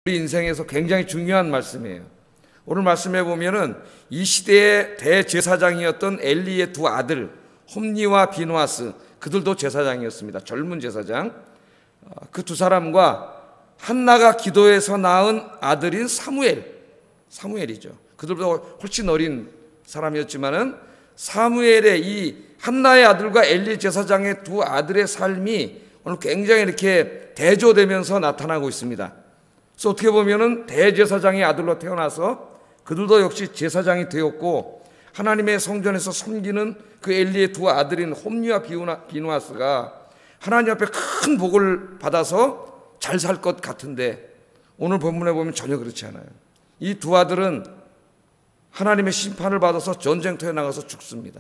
우리 인생에서 굉장히 중요한 말씀이에요. 오늘 말씀해 보면은 이 시대의 대제사장이었던 엘리의 두 아들 홈니와 비누아스, 그들도 제사장이었습니다. 젊은 제사장. 그 두 사람과 한나가 기도해서 낳은 아들인 사무엘이죠. 그들보다 훨씬 어린 사람이었지만은 사무엘의 이 한나의 아들과 엘리 제사장의 두 아들의 삶이 오늘 굉장히 이렇게 대조되면서 나타나고 있습니다. 그래서 어떻게 보면은 대제사장의 아들로 태어나서 그들도 역시 제사장이 되었고, 하나님의 성전에서 섬기는 그 엘리의 두 아들인 홈니와 비누아스가 하나님 앞에 큰 복을 받아서 잘 살 것 같은데, 오늘 본문에 보면 전혀 그렇지 않아요. 이 두 아들은 하나님의 심판을 받아서 전쟁터에 나가서 죽습니다.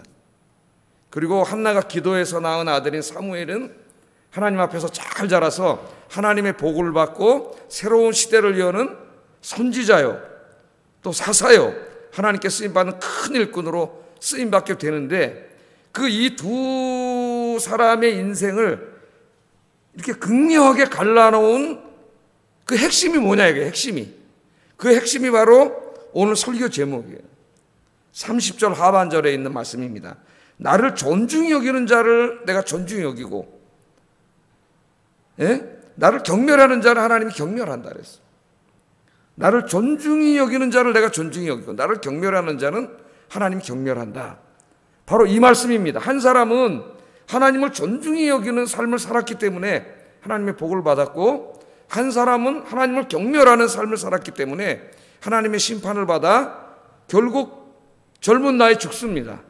그리고 한나가 기도해서 낳은 아들인 사무엘은 하나님 앞에서 잘 자라서 하나님의 복을 받고 새로운 시대를 여는 선지자요, 또 사사요, 하나님께 쓰임받는 큰 일꾼으로 쓰임받게 되는데, 그 이 두 사람의 인생을 이렇게 극명하게 갈라놓은 그 핵심이 뭐냐, 이게 핵심이. 그 핵심이 바로 오늘 설교 제목이에요. 30절 하반절에 있는 말씀입니다. 나를 존중히 여기는 자를 내가 존중히 여기고, 나를 경멸하는 자를 하나님이 경멸한다 그랬어. 나를 존중히 여기는 자를 내가 존중히 여기고, 나를 경멸하는 자는 하나님이 경멸한다. 바로 이 말씀입니다. 한 사람은 하나님을 존중히 여기는 삶을 살았기 때문에 하나님의 복을 받았고, 한 사람은 하나님을 경멸하는 삶을 살았기 때문에 하나님의 심판을 받아 결국 젊은 나이에 죽습니다.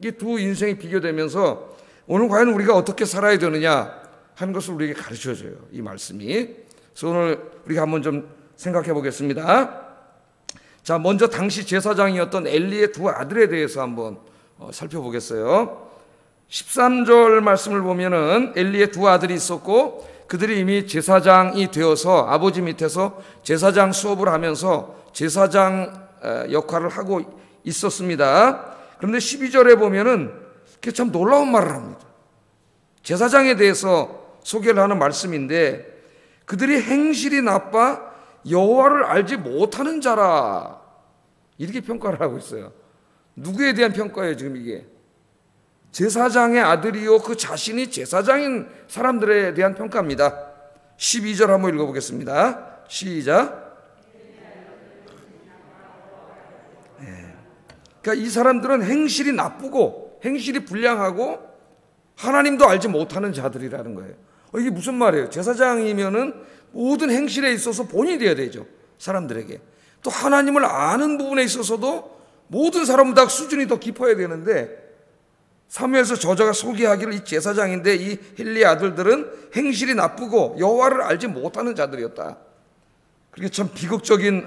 이 두 인생이 비교되면서 오늘 과연 우리가 어떻게 살아야 되느냐 하는 것을 우리에게 가르쳐줘요, 이 말씀이. 그래서 오늘 우리가 한번 좀 생각해 보겠습니다. 자, 먼저 당시 제사장이었던 엘리의 두 아들에 대해서 한번 살펴보겠어요. 13절 말씀을 보면은 엘리의 두 아들이 있었고, 그들이 이미 제사장이 되어서 아버지 밑에서 제사장 수업을 하면서 제사장 역할을 하고 있었습니다. 그런데 12절에 보면은 참 놀라운 말을 합니다. 제사장에 대해서 소개를 하는 말씀인데, 그들이 행실이 나빠 여호와를 알지 못하는 자라, 이렇게 평가를 하고 있어요. 누구에 대한 평가예요 지금 이게? 제사장의 아들이요 그 자신이 제사장인 사람들에 대한 평가입니다. 12절 한번 읽어보겠습니다. 시작. 그러니까 이 사람들은 행실이 나쁘고 행실이 불량하고 하나님도 알지 못하는 자들이라는 거예요. 이게 무슨 말이에요? 제사장이면은 모든 행실에 있어서 본이 되어야 되죠, 사람들에게. 또 하나님을 아는 부분에 있어서도 모든 사람보다 수준이 더 깊어야 되는데, 사무엘서 저자가 소개하기를 이 제사장인데 이 헬리의 아들들은 행실이 나쁘고 여호와를 알지 못하는 자들이었다. 그렇게 참 비극적인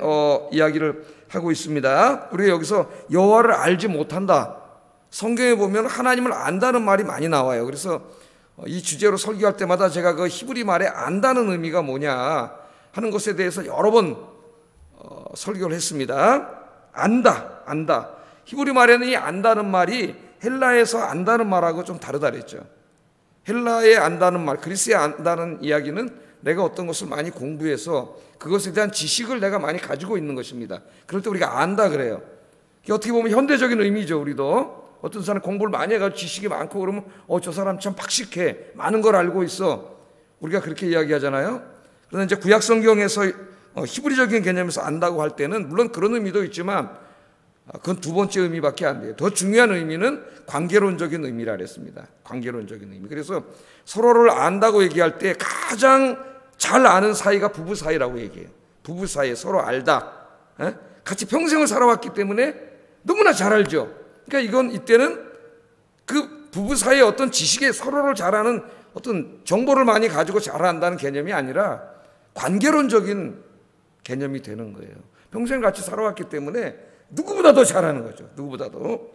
이야기를 하고 있습니다. 우리가 여기서 여호와를 알지 못한다, 성경에 보면 하나님을 안다는 말이 많이 나와요. 그래서 이 주제로 설교할 때마다 제가 그 히브리 말에 안다는 의미가 뭐냐 하는 것에 대해서 여러 번 설교를 했습니다. 안다. 히브리 말에는 이 안다는 말이 헬라에서 안다는 말하고 좀 다르다 그랬죠. 헬라의 안다는 말, 그리스의 안다는 이야기는 내가 어떤 것을 많이 공부해서 그것에 대한 지식을 내가 많이 가지고 있는 것입니다. 그럴 때 우리가 안다 그래요. 이게 어떻게 보면 현대적인 의미죠. 우리도 어떤 사람 공부를 많이 해가지고 지식이 많고 그러면 저 사람 참 박식해, 많은 걸 알고 있어, 우리가 그렇게 이야기하잖아요. 그런데 이제 구약 성경에서 히브리적인 개념에서 안다고 할 때는 물론 그런 의미도 있지만 그건 두 번째 의미밖에 안 돼요. 더 중요한 의미는 관계론적인 의미라 그랬습니다. 관계론적인 의미. 그래서 서로를 안다고 얘기할 때 가장 잘 아는 사이가 부부 사이라고 얘기해요. 부부 사이 서로 알다. 같이 평생을 살아왔기 때문에 너무나 잘 알죠. 그러니까 이건 이때는 그 부부 사이의 어떤 지식에 서로를 잘 아는 어떤 정보를 많이 가지고 잘 안다는 개념이 아니라 관계론적인 개념이 되는 거예요. 평생 같이 살아왔기 때문에 누구보다도 잘하는 거죠. 누구보다도.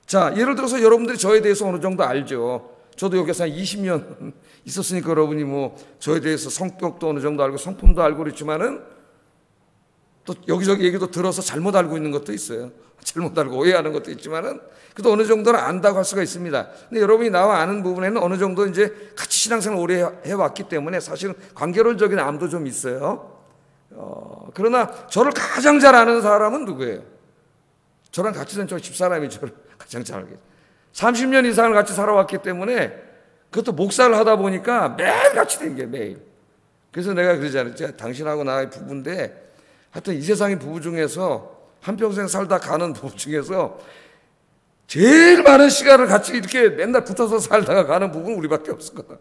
자, 예를 들어서 여러분들이 저에 대해서 어느 정도 알죠. 저도 여기서 한 20년 있었으니까 여러분이 뭐 저에 대해서 성격도 어느 정도 알고 성품도 알고 그렇지만은 또 여기저기 얘기도 들어서 잘못 알고 있는 것도 있어요. 잘못 알고 오해하는 것도 있지만은 그래도 어느 정도는 안다고 할 수가 있습니다. 근데 여러분이 나와 아는 부분에는 어느 정도 이제 같이 신앙생활 오래 해왔기 때문에 사실은 관계론적인 암도 좀 있어요. 그러나 저를 가장 잘 아는 사람은 누구예요? 저랑 같이 산 저 집사람이 저를 가장 잘 알겠죠. 30년 이상을 같이 살아왔기 때문에 그것도 목사를 하다 보니까 매일 같이 된 게 매일. 그래서 내가 그러잖아요. 당신하고 나의 부부인데 하여튼 이 세상의 부부 중에서 한평생 살다 가는 부부 중에서 제일 많은 시간을 같이 이렇게 맨날 붙어서 살다가 가는 부부는 우리밖에 없을 거다.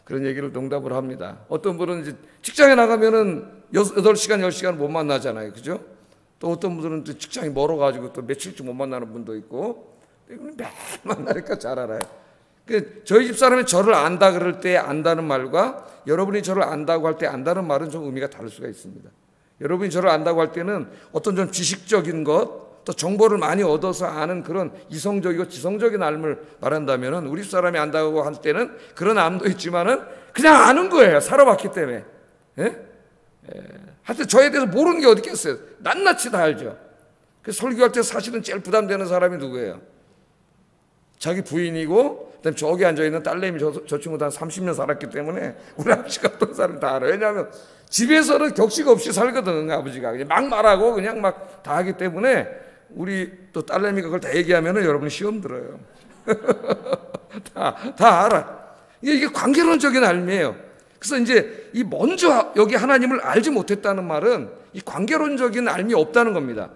그런 얘기를 농담으로 합니다. 어떤 분은 이제 직장에 나가면은 8시간, 10시간 못 만나잖아요. 그죠? 또 어떤 분들은 또 직장이 멀어가지고 또 며칠째 못 만나는 분도 있고, 매일 만나니까 잘 알아요. 저희 집 사람이 저를 안다 그럴 때 안다는 말과 여러분이 저를 안다고 할 때 안다는 말은 좀 의미가 다를 수가 있습니다. 여러분이 저를 안다고 할 때는 어떤 좀 지식적인 것, 또 정보를 많이 얻어서 아는 그런 이성적이고 지성적인 알을 말한다면은, 우리 사람이 안다고 할 때는 그런 암도 있지만은 그냥 아는 거예요. 살아봤기 때문에. 하여튼 저에 대해서 모르는 게 어디 있겠어요. 낱낱이 다 알죠. 그래서 설교할 때 사실은 제일 부담되는 사람이 누구예요? 자기 부인이고, 그다음에 저기 앉아있는 딸내미, 저 친구도 한 30년 살았기 때문에 우리 아버지가 어떤 사람이 다 알아요. 왜냐하면 집에서는 격식 없이 살거든. 아버지가 그냥 막 말하고 그냥 막 다 하기 때문에 우리 또 딸내미가 그걸 다 얘기하면 여러분 시험 들어요. 다 알아. 이게 관계론적인 알미예요. 그래서 이제 이 먼저 여기 하나님을 알지 못했다는 말은 이 관계론적인 알미 없다는 겁니다.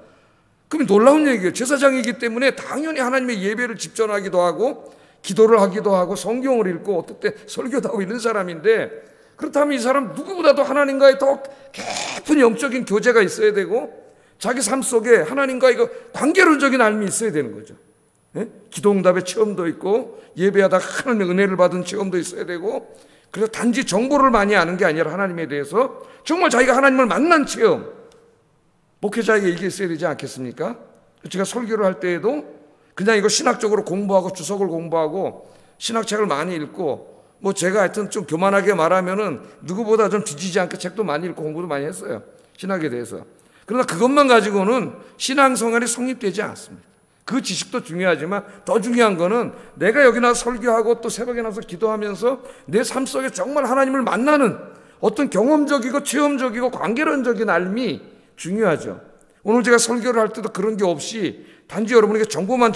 그럼 놀라운 얘기예요. 제사장이기 때문에 당연히 하나님의 예배를 집전하기도 하고 기도를 하기도 하고 성경을 읽고 어떨 때 설교도 하고 있는 사람인데, 그렇다면 이 사람 누구보다도 하나님과의 더 깊은 영적인 교제가 있어야 되고 자기 삶 속에 하나님과 이거 관계론적인 알미 있어야 되는 거죠. 기도응답의 체험도 있고 예배하다 하나님의 은혜를 받은 체험도 있어야 되고, 그래서 단지 정보를 많이 아는 게 아니라 하나님에 대해서 정말 자기가 하나님을 만난 체험, 목회자에게 이게 있어야 되지 않겠습니까? 제가 설교를 할 때에도 그냥 이거 신학적으로 공부하고 주석을 공부하고 신학책을 많이 읽고, 뭐 제가 하여튼 좀 교만하게 말하면은 누구보다 좀 뒤지지 않게 책도 많이 읽고 공부도 많이 했어요. 신학에 대해서. 그러나 그것만 가지고는 신앙생활이 성립되지 않습니다. 그 지식도 중요하지만 더 중요한 거는 내가 여기 나서 설교하고 또 새벽에 나서 기도하면서 내 삶 속에 정말 하나님을 만나는 어떤 경험적이고 체험적이고 관계론적인 알미 중요하죠. 오늘 제가 설교를 할 때도 그런 게 없이 단지 여러분에게 정보만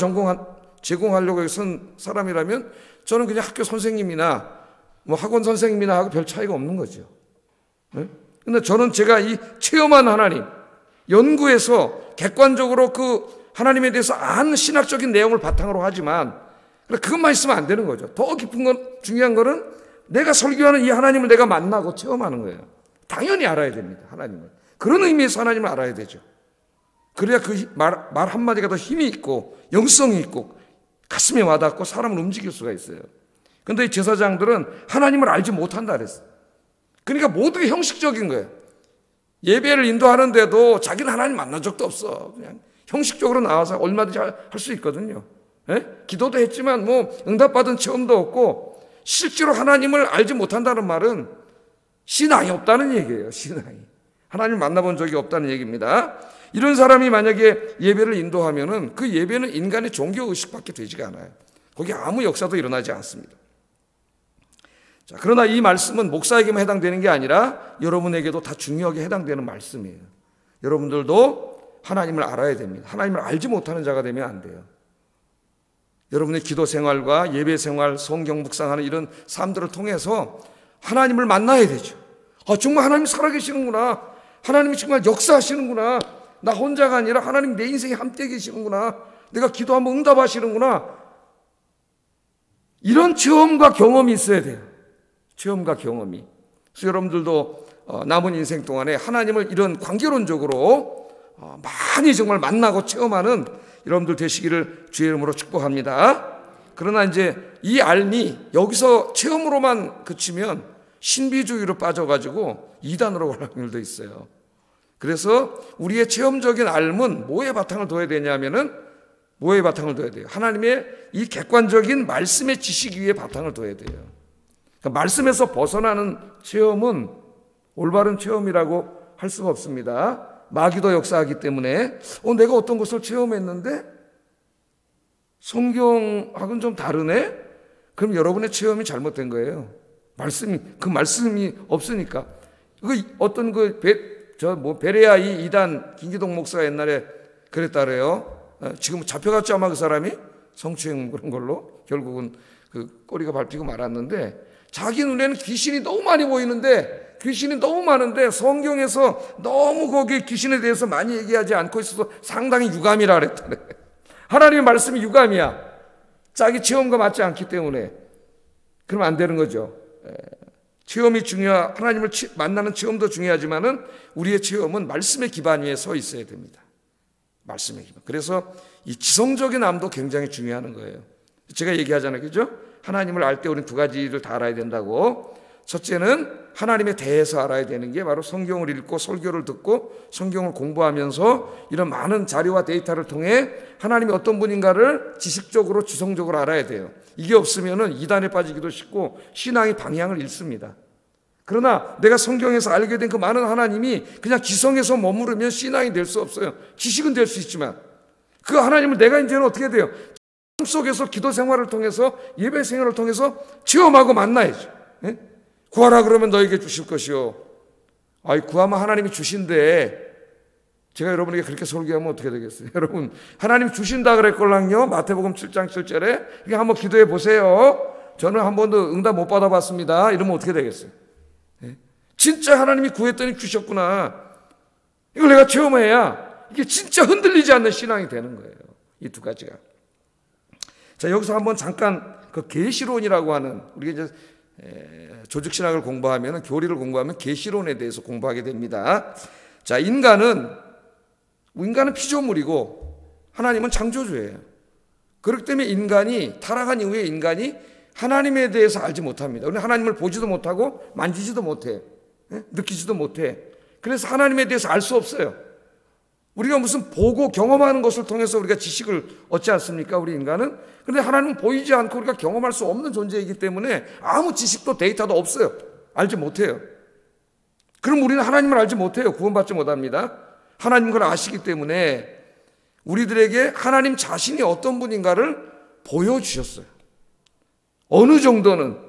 제공하려고 쓴 사람이라면 저는 그냥 학교 선생님이나 뭐 학원 선생님이나 하고 별 차이가 없는 거죠. 근데 저는 제가 이 체험한 하나님, 연구해서 객관적으로 그 하나님에 대해서 아는 신학적인 내용을 바탕으로 하지만 그것만 있으면 안 되는 거죠. 더 깊은 건, 중요한 거는 내가 설교하는 이 하나님을 내가 만나고 체험하는 거예요. 당연히 알아야 됩니다. 하나님을. 그런 의미에서 하나님을 알아야 되죠. 그래야 그 말 한마디가 더 힘이 있고 영성이 있고 가슴에 와닿고 사람을 움직일 수가 있어요. 그런데 이 제사장들은 하나님을 알지 못한다 그랬어요. 그러니까 모두 형식적인 거예요. 예배를 인도하는데도 자기는 하나님 만난 적도 없어. 그냥 형식적으로 나와서 얼마든지 할 수 있거든요. 기도도 했지만 뭐 응답받은 체험도 없고, 실제로 하나님을 알지 못한다는 말은 신앙이 없다는 얘기예요. 신앙이. 하나님을 만나본 적이 없다는 얘기입니다. 이런 사람이 만약에 예배를 인도하면은 그 예배는 인간의 종교의식밖에 되지가 않아요. 거기 아무 역사도 일어나지 않습니다. 자, 그러나 이 말씀은 목사에게만 해당되는 게 아니라 여러분에게도 다 중요하게 해당되는 말씀이에요. 여러분들도 하나님을 알아야 됩니다. 하나님을 알지 못하는 자가 되면 안 돼요. 여러분의 기도 생활과 예배 생활, 성경 묵상하는 이런 삶들을 통해서 하나님을 만나야 되죠. 정말 하나님이 살아계시는구나. 하나님이 정말 역사하시는구나. 나 혼자가 아니라 하나님 내 인생에 함께 계시는구나. 내가 기도하면 응답하시는구나. 이런 체험과 경험이 있어야 돼요. 체험과 경험이. 그래서 여러분들도 남은 인생 동안에 하나님을 이런 관계론적으로 많이 정말 만나고 체험하는 여러분들 되시기를 주의 이름으로 축복합니다. 그러나 이제 이 알미 여기서 체험으로만 그치면 신비주의로 빠져가지고 이단으로 갈 확률도 있어요. 그래서 우리의 체험적인 알은 뭐에 바탕을 둬야 되냐면은 뭐에 바탕을 둬야 돼요? 하나님의 이 객관적인 말씀의 지식 위에 바탕을 둬야 돼요. 그러니까 말씀에서 벗어나는 체험은 올바른 체험이라고 할 수가 없습니다. 마귀도 역사하기 때문에 내가 어떤 것을 체험했는데 성경하고는 좀 다르네? 그럼 여러분의 체험이 잘못된 거예요. 그 말씀이 없으니까. 어떤 베레아 이 이단 김기동 목사가 옛날에 그랬다 그래요. 지금 잡혀갔죠 아마 그 사람이 성추행 그런 걸로 결국은 그 꼬리가 밟히고 말았는데, 자기 눈에는 귀신이 너무 많이 보이는데, 귀신이 너무 많은데 성경에서 너무 거기에 귀신에 대해서 많이 얘기하지 않고 있어서 상당히 유감이라 그랬다네. 하나님의 말씀이 유감이야. 자기 체험과 맞지 않기 때문에. 그러면 안 되는 거죠. 체험이 하나님을 만나는 체험도 중요하지만은 우리의 체험은 말씀의 기반 위에 서 있어야 됩니다. 말씀의 기반. 그래서 이 지성적인 암도 굉장히 중요한 거예요. 제가 얘기하잖아요. 그죠? 하나님을 알 때 우리는 두 가지를 다 알아야 된다고. 첫째는 하나님에 대해서 알아야 되는 게 바로 성경을 읽고 설교를 듣고 성경을 공부하면서 이런 많은 자료와 데이터를 통해 하나님이 어떤 분인가를 지식적으로 지성적으로 알아야 돼요. 이게 없으면은 이단에 빠지기도 쉽고 신앙의 방향을 잃습니다. 그러나 내가 성경에서 알게 된 그 많은 하나님이 그냥 지성에서 머무르면 신앙이 될 수 없어요. 지식은 될 수 있지만 그 하나님을 내가 이제는 어떻게 돼요? 삶 속에서 기도 생활을 통해서 예배 생활을 통해서 체험하고 만나야죠. 예? 구하라 그러면 너에게 주실 것이요. 구하면 하나님이 주신대. 제가 여러분에게 그렇게 설교하면 어떻게 되겠어요? 여러분, 하나님 주신다 그랬걸랑요. 마태복음 7장 7절에 이게 한번 기도해 보세요. 저는 한 번도 응답 못 받아봤습니다. 이러면 어떻게 되겠어요? 예? 진짜 하나님이 구했더니 주셨구나. 이걸 내가 체험해야 이게 진짜 흔들리지 않는 신앙이 되는 거예요. 이 두 가지가. 자, 여기서 한번 잠깐 그 계시론이라고 하는, 우리가 이제 조직신학을 공부하면, 교리를 공부하면 계시론에 대해서 공부하게 됩니다. 자, 인간은 피조물이고 하나님은 창조주예요. 그렇기 때문에 인간이 타락한 이후에 인간이 하나님에 대해서 알지 못합니다. 우리는 하나님을 보지도 못하고 만지지도 못해. 느끼지도 못해. 그래서 하나님에 대해서 알 수 없어요. 우리가 무슨 보고 경험하는 것을 통해서 우리가 지식을 얻지 않습니까? 우리 인간은. 그런데 하나님은 보이지 않고 우리가 경험할 수 없는 존재이기 때문에 아무 지식도 데이터도 없어요. 알지 못해요. 그럼 우리는 하나님을 알지 못해요. 구원받지 못합니다. 하나님 걸 아시기 때문에 우리들에게 하나님 자신이 어떤 분인가를 보여주셨어요. 어느 정도는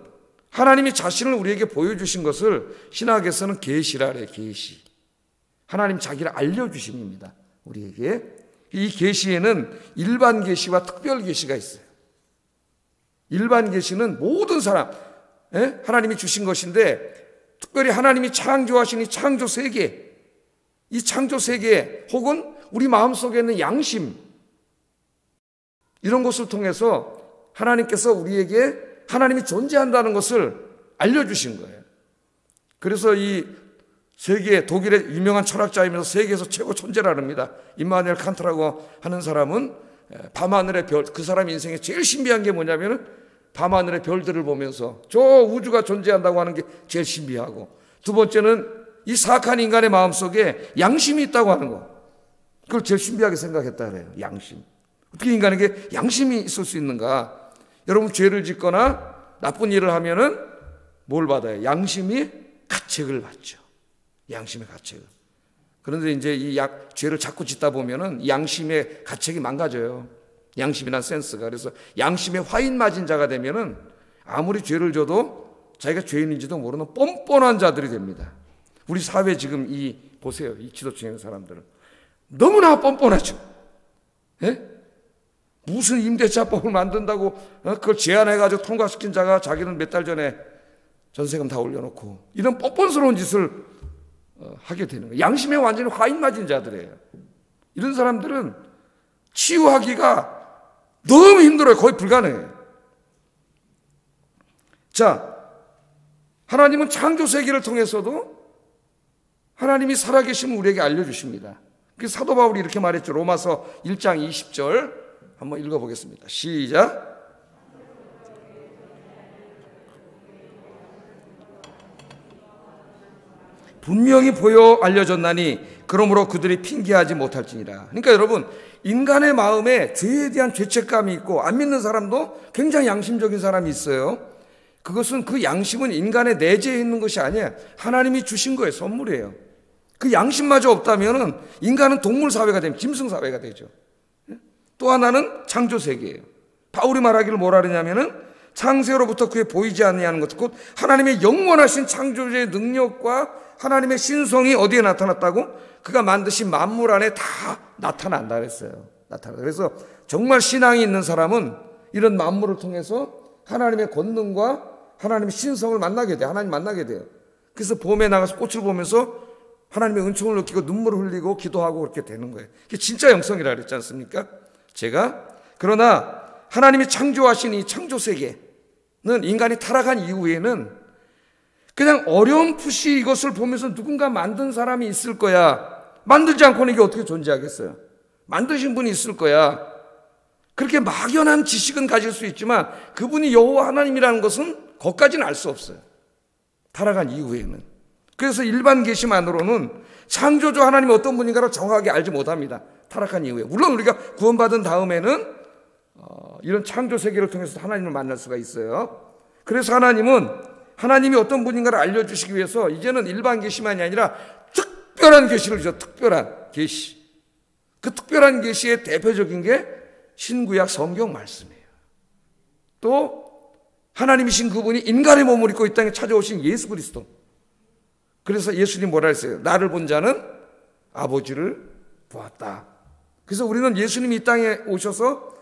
하나님이 자신을 우리에게 보여주신 것을 신학에서는 계시라 그래요. 계시. 하나님 자기를 알려주심입니다. 우리에게. 이 계시에는 일반 계시와 특별 계시가 있어요. 일반 계시는 모든 사람 하나님이 주신 것인데, 특별히 하나님이 창조하신 이 창조 세계, 이 창조 세계 혹은 우리 마음속에 있는 양심, 이런 것을 통해서 하나님께서 우리에게 하나님이 존재한다는 것을 알려주신 거예요. 그래서 이 세계, 독일의 유명한 철학자이면서 세계에서 최고 천재라 합니다. 임마누엘 칸트라고 하는 사람은 밤하늘의 별, 그 사람 인생에 제일 신비한 게 뭐냐면은 밤하늘의 별들을 보면서 저 우주가 존재한다고 하는 게 제일 신비하고, 두 번째는 이 사악한 인간의 마음속에 양심이 있다고 하는 거, 그걸 제일 신비하게 생각했다 그래요. 양심. 어떻게 인간에게 양심이 있을 수 있는가? 여러분, 죄를 짓거나 나쁜 일을 하면은 뭘 받아요? 양심이 가책을 받죠. 양심의 가책을. 그런데 이제 이 죄를 자꾸 짓다 보면은 양심의 가책이 망가져요. 양심이란 센스가. 그래서 양심에 화인 맞은 자가 되면은 아무리 죄를 져도 자기가 죄인인지도 모르는 뻔뻔한 자들이 됩니다. 우리 사회 지금 보세요. 이 지도층에 있는 사람들은 너무나 뻔뻔하죠. 예? 무슨 임대차법을 만든다고 그걸 제안해가지고 통과시킨 자가 자기는 몇 달 전에 전세금 다 올려놓고, 이런 뻔뻔스러운 짓을 하게 되는 거예요. 양심에 완전히 화인 맞은 자들이에요. 이런 사람들은 치유하기가 너무 힘들어요. 거의 불가능해요. 자, 하나님은 창조 세계를 통해서도 하나님이 살아계심을 우리에게 알려주십니다. 그래서 사도 바울이 이렇게 말했죠. 로마서 1장 20절 한번 읽어보겠습니다. 시작. 분명히 보여 알려졌나니 그러므로 그들이 핑계하지 못할지니라. 그러니까 여러분, 인간의 마음에 죄에 대한 죄책감이 있고, 안 믿는 사람도 굉장히 양심적인 사람이 있어요. 그것은, 그 양심은 인간의 내재에 있는 것이 아니에요. 하나님이 주신 거예요. 선물이에요. 그 양심마저 없다면 인간은 동물 사회가 되면 짐승 사회가 되죠. 또 하나는 창조 세계예요. 바울이 말하기를 뭐라 그러냐면은 창세로부터 그의 보이지 아니하는 것, 곧 하나님의 영원하신 창조주의 능력과 하나님의 신성이 어디에 나타났다고? 그가 만드신 만물 안에 다 나타난다 그랬어요. 그래서 정말 신앙이 있는 사람은 이런 만물을 통해서 하나님의 권능과 하나님의 신성을 만나게 돼요. 하나님 만나게 돼요. 그래서 봄에 나가서 꽃을 보면서 하나님의 은총을 느끼고 눈물을 흘리고 기도하고 그렇게 되는 거예요. 이게 진짜 영성이라 그랬지 않습니까? 그러나 하나님이 창조하신 이 창조세계는 인간이 타락한 이후에는 그냥 어렴풋이 이것을 보면서 누군가 만든 사람이 있을 거야. 만들지 않고는 이게 어떻게 존재하겠어요? 만드신 분이 있을 거야. 그렇게 막연한 지식은 가질 수 있지만 그분이 여호와 하나님이라는 것은 거기까지는 알 수 없어요. 타락한 이후에는. 그래서 일반 계시만으로는 창조주 하나님이 어떤 분인가를 정확하게 알지 못합니다. 타락한 이후에. 물론 우리가 구원받은 다음에는 이런 창조 세계를 통해서 하나님을 만날 수가 있어요. 그래서 하나님이 어떤 분인가를 알려주시기 위해서 이제는 일반 계시만이 아니라 특별한 계시를 주죠. 특별한 계시. 그 특별한 계시의 대표적인 게 신구약 성경 말씀이에요. 또 하나님이신 그분이 인간의 몸을 입고 이 땅에 찾아오신 예수 그리스도. 그래서 예수님 뭐라 했어요? 나를 본 자는 아버지를 보았다. 그래서 우리는 예수님이 이 땅에 오셔서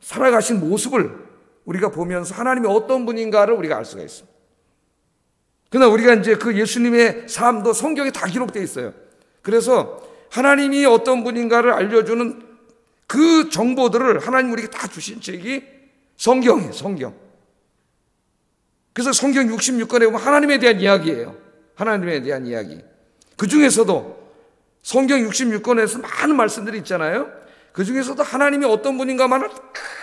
살아가신 모습을 우리가 보면서 하나님이 어떤 분인가를 우리가 알 수가 있습니다. 그러나 우리가 이제 그 예수님의 삶도 성경에 다 기록되어 있어요. 그래서 하나님이 어떤 분인가를 알려주는 그 정보들을 하나님 우리에게 다 주신 책이 성경이에요. 성경. 그래서 성경 66권에 보면 하나님에 대한 이야기예요. 하나님에 대한 이야기. 그 중에서도 성경 66권에서 많은 말씀들이 있잖아요. 그 중에서도 하나님이 어떤 분인가만을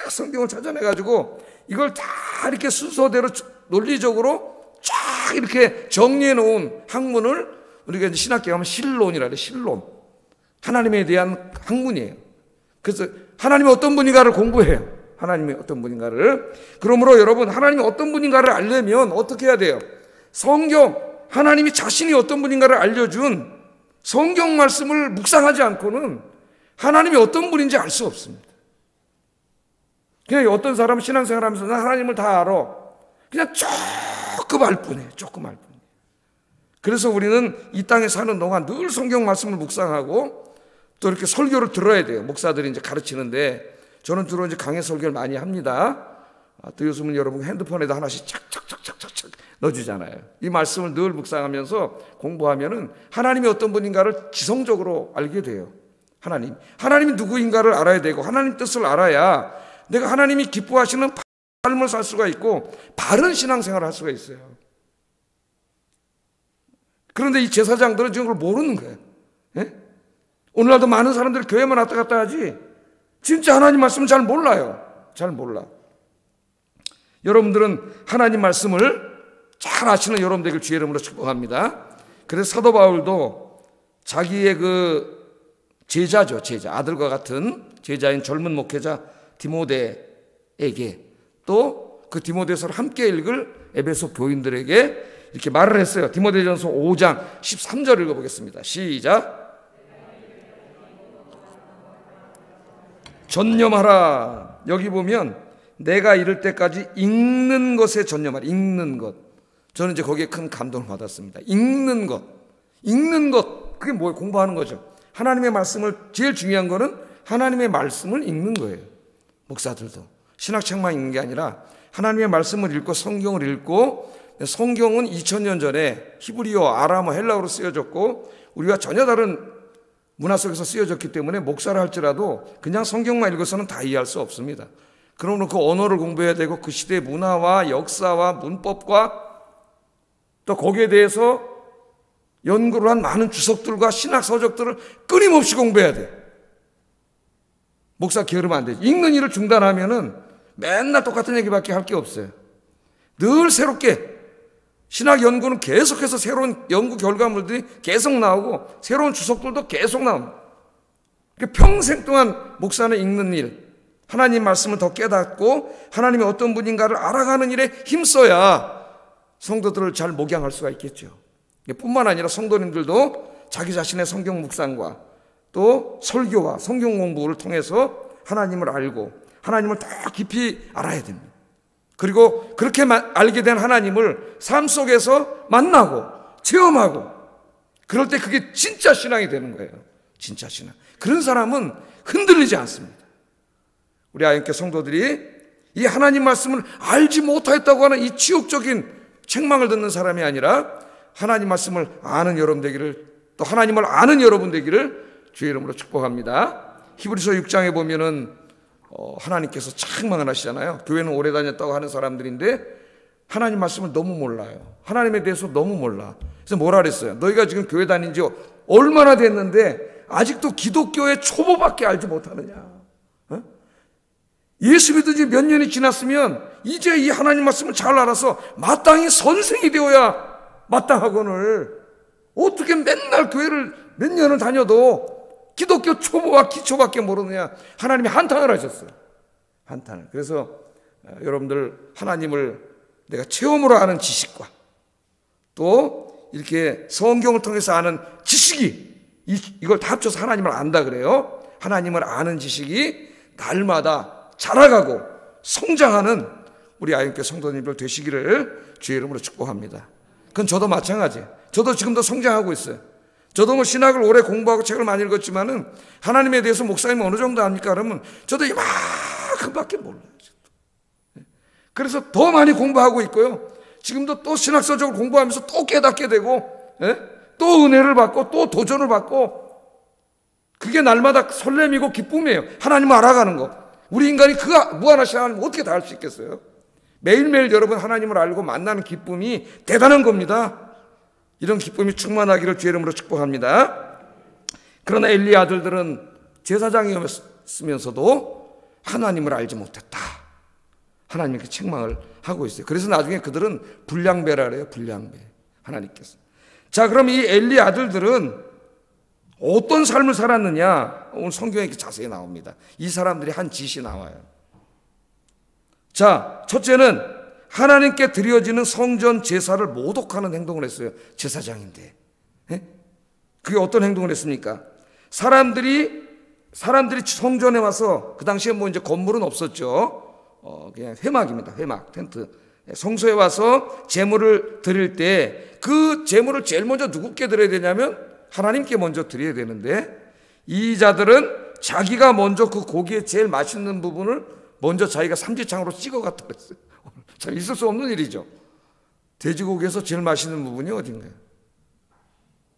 성경을 찾아내가지고 이걸 다 이렇게 순서대로 논리적으로 쫙 이렇게 정리해 놓은 학문을 우리가 이제 신학계 가면 신론이라 그래요. 신론. 하나님에 대한 학문이에요. 그래서 하나님이 어떤 분인가를 공부해요. 하나님이 어떤 분인가를. 그러므로 여러분, 하나님이 어떤 분인가를 알려면 어떻게 해야 돼요? 성경, 하나님이 자신이 어떤 분인가를 알려준 성경 말씀을 묵상하지 않고는 하나님이 어떤 분인지 알 수 없습니다. 그냥 어떤 사람은 신앙생활 하면서 나 하나님을 다 알아. 그냥 조금 알 뿐이에요. 조금 알 뿐이에요. 그래서 우리는 이 땅에 사는 동안 늘 성경 말씀을 묵상하고 또 이렇게 설교를 들어야 돼요. 목사들이 이제 가르치는데 저는 주로 이제 강해 설교를 많이 합니다. 또 요즘은 여러분 핸드폰에다 하나씩 착착착착착 넣어주잖아요. 이 말씀을 늘 묵상하면서 공부하면은 하나님이 어떤 분인가를 지성적으로 알게 돼요. 하나님이 누구인가를 알아야 되고 하나님 뜻을 알아야 내가 하나님이 기뻐하시는 삶을 살 수가 있고 바른 신앙생활을 할 수가 있어요. 그런데 이 제사장들은 지금 그걸 모르는 거예요. 예? 오늘날도 많은 사람들이 교회만 왔다 갔다 하지 진짜 하나님 말씀은 잘 몰라요. 잘 몰라. 여러분들은 하나님 말씀을 잘 아시는 여러분 되길 주의 이름으로 축복합니다. 그래서 사도 바울도 자기의 그 제자죠. 제자. 아들과 같은 제자인 젊은 목회자 디모데에게 또 그 디모데서를 함께 읽을 에베소 교인들에게 이렇게 말을 했어요. 디모데전서 5장 13절 읽어보겠습니다. 시작. 전념하라. 여기 보면 내가 이를 때까지 읽는 것에 전념하라. 읽는 것. 저는 이제 거기에 큰 감동을 받았습니다. 읽는 것. 읽는 것. 그게 뭐예요? 공부하는 거죠. 하나님의 말씀을 제일 중요한 거는 하나님의 말씀을 읽는 거예요. 목사들도. 신학책만 읽는 게 아니라 하나님의 말씀을 읽고 성경을 읽고 성경은 2000년 전에 히브리어, 아람어, 헬라어로 쓰여졌고 우리가 전혀 다른 문화 속에서 쓰여졌기 때문에 목사를 할지라도 그냥 성경만 읽어서는 다 이해할 수 없습니다. 그러면 그 언어를 공부해야 되고 그 시대의 문화와 역사와 문법과 또 거기에 대해서 연구를 한 많은 주석들과 신학 서적들을 끊임없이 공부해야 돼. 목사 게으르면 안 되지. 읽는 일을 중단하면은 맨날 똑같은 얘기밖에 할 게 없어요. 늘 새롭게 신학 연구는 계속해서 새로운 연구 결과물들이 계속 나오고 새로운 주석들도 계속 나옵니다. 평생 동안 목사는 읽는 일, 하나님 말씀을 더 깨닫고 하나님이 어떤 분인가를 알아가는 일에 힘써야 성도들을 잘 목양할 수가 있겠죠. 뿐만 아니라 성도님들도 자기 자신의 성경 묵상과 또 설교와 성경 공부를 통해서 하나님을 알고 하나님을 더 깊이 알아야 됩니다. 그리고 그렇게 알게 된 하나님을 삶 속에서 만나고 체험하고 그럴 때 그게 진짜 신앙이 되는 거예요. 진짜 신앙. 그런 사람은 흔들리지 않습니다. 우리 아이언교회 성도들이 이 하나님 말씀을 알지 못하였다고 하는 이 치욕적인 책망을 듣는 사람이 아니라 하나님 말씀을 아는 여러분 되기를, 또 하나님을 아는 여러분 되기를 주의 이름으로 축복합니다. 히브리서 6장에 보면은 하나님께서 책망을 하시잖아요. 교회는 오래 다녔다고 하는 사람들인데 하나님 말씀을 너무 몰라요. 하나님에 대해서 너무 몰라. 그래서 뭐라 그랬어요? 너희가 지금 교회 다닌 지 얼마나 됐는데 아직도 기독교의 초보밖에 알지 못하느냐. 예수 믿은 지 몇 년이 지났으면 이제 이 하나님 말씀을 잘 알아서 마땅히 선생이 되어야 마땅하거늘 어떻게 맨날 교회를 몇 년을 다녀도 기독교 초보와 기초밖에 모르느냐. 하나님이 한탄을 하셨어요. 한탄을. 그래서 여러분들 하나님을 내가 체험으로 아는 지식과 또 이렇게 성경을 통해서 아는 지식이 이걸 다 합쳐서 하나님을 안다 그래요. 하나님을 아는 지식이 날마다 자라가고 성장하는 우리 아이언교회 성도님들 되시기를 주의 이름으로 축복합니다. 그건 저도 마찬가지예요. 저도 지금도 성장하고 있어요. 저도 뭐 신학을 오래 공부하고 책을 많이 읽었지만은 하나님에 대해서 목사님이 어느 정도 압니까? 그러면 저도 이만큼밖에 몰라요. 그래서 더 많이 공부하고 있고요. 지금도 또 신학서적으로 공부하면서 또 깨닫게 되고, 또 은혜를 받고 또 도전을 받고, 그게 날마다 설렘이고 기쁨이에요. 하나님을 알아가는 거. 우리 인간이 그 무한하신 하나님을 어떻게 다 알 수 있겠어요? 매일매일 여러분 하나님을 알고 만나는 기쁨이 대단한 겁니다. 이런 기쁨이 충만하기를 주의 이름으로 축복합니다. 그러나 엘리 아들들은 제사장이었으면서도 하나님을 알지 못했다. 하나님께 책망을 하고 있어요. 그래서 나중에 그들은 불량배라 그래요. 불량배. 하나님께서. 자, 그럼 이 엘리 아들들은 어떤 삶을 살았느냐? 오늘 성경에 이렇게 자세히 나옵니다. 이 사람들이 한 짓이 나와요. 자, 첫째는 하나님께 드려지는 성전 제사를 모독하는 행동을 했어요. 제사장인데. 그게 어떤 행동을 했습니까? 사람들이 성전에 와서, 그 당시에 뭐 이제 건물은 없었죠. 그냥 회막입니다. 회막, 텐트. 성소에 와서 제물을 드릴 때 그 제물을 제일 먼저 누구께 드려야 되냐면 하나님께 먼저 드려야 되는데, 이 자들은 자기가 먼저 그 고기의 제일 맛있는 부분을 먼저 자기가 삼지창으로 찍어갔다 그랬어요. 참 있을 수 없는 일이죠. 돼지고기에서 제일 맛있는 부분이 어딘가요?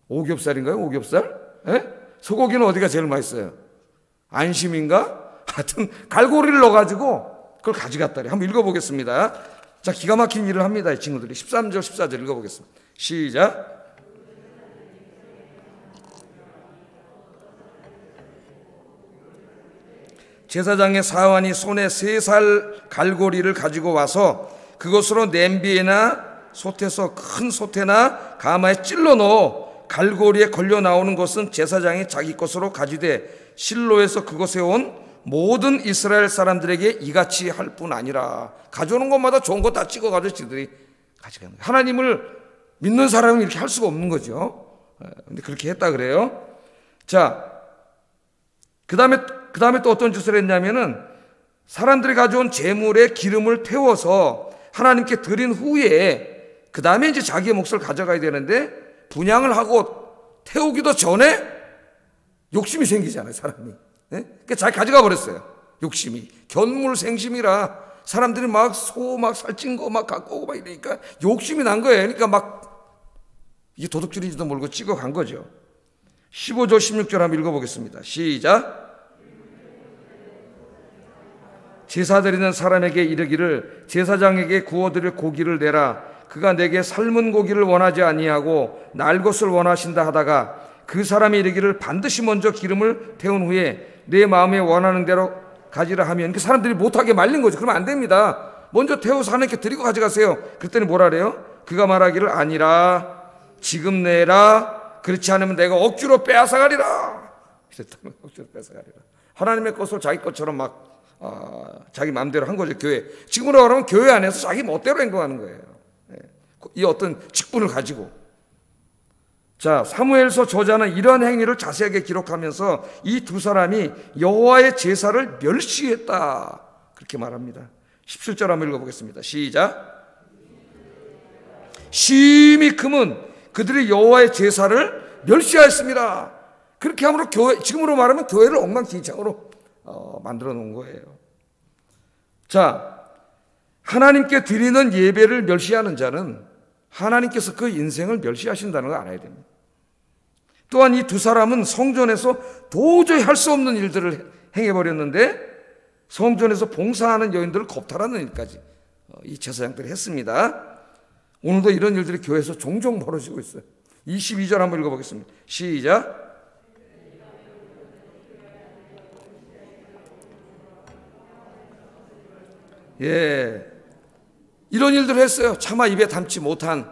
오겹살인가요? 오겹살? 소고기는 어디가 제일 맛있어요? 안심인가? 하여튼 갈고리를 넣어가지고 그걸 가져갔다래. 한번 읽어보겠습니다. 자, 기가 막힌 일을 합니다. 이 친구들이. 13절 14절 읽어보겠습니다. 시작. 제사장의 사환이 손에 3살 갈고리를 가지고 와서 그것으로 냄비에나 솥에서 큰 솥에나 가마에 찔러 넣어 갈고리에 걸려 나오는 것은 제사장이 자기 것으로 가지되 실로에서 그곳에 온 모든 이스라엘 사람들에게 이같이 할 뿐 아니라, 가져오는 것마다 좋은 거 다 찍어가지고 지들이 가져가는 거예요. 하나님을 믿는 사람은 이렇게 할 수가 없는 거죠. 근데 그렇게 했다 그래요. 자, 그 다음에 또 어떤 짓을 했냐면은 사람들이 가져온 제물에 기름을 태워서 하나님께 드린 후에 그 다음에 이제 자기의 몫을 가져가야 되는데, 분향을 하고 태우기도 전에 욕심이 생기잖아요, 사람이. 그러니까 잘 가져가 버렸어요. 욕심이. 견물생심이라 사람들이 막 소 막 살찐 거 막 갖고 오고 막 이러니까 욕심이 난 거예요. 그러니까 막 이게 도둑질인지도 모르고 찍어 간 거죠. 15절 16절 한번 읽어보겠습니다. 시작. 제사 드리는 사람에게 이르기를 제사장에게 구워드릴 고기를 내라. 그가 내게 삶은 고기를 원하지 아니하고 날 것을 원하신다 하다가 그 사람이 이르기를 반드시 먼저 기름을 태운 후에 내 마음에 원하는 대로 가지라 하면, 그 사람들이 못하게 말린 거죠. 그러면 안 됩니다. 먼저 태워서 하나님께 드리고 가져가세요. 그랬더니 뭐라 그래요? 그가 말하기를 아니라 지금 내라. 그렇지 않으면 내가 억지로 빼앗아가리라. 이랬다면 억지로 빼앗아가리라. 하나님의 것을 자기 것처럼 막 자기 마음대로 한 거죠. 교회. 지금으로 말하면 교회 안에서 자기 멋대로 행동하는 거예요. 이 어떤 직분을 가지고. 자, 사무엘서 저자는 이러한 행위를 자세하게 기록하면서 이 두 사람이 여호와의 제사를 멸시했다 그렇게 말합니다. 17절 한번 읽어보겠습니다. 시작. 심히 금은 그들이 여호와의 제사를 멸시하였습니다. 그렇게 함으로 지금으로 말하면 교회를 엉망진창으로 만들어 놓은 거예요. 자, 하나님께 드리는 예배를 멸시하는 자는 하나님께서 그 인생을 멸시하신다는 걸 알아야 됩니다. 또한 이 두 사람은 성전에서 도저히 할 수 없는 일들을 행해버렸는데 성전에서 봉사하는 여인들을 겁탈하는 일까지 이 제사장들이 했습니다. 오늘도 이런 일들이 교회에서 종종 벌어지고 있어요. 22절 한번 읽어보겠습니다. 시작. 예, 이런 일들을 했어요. 차마 입에 담지 못할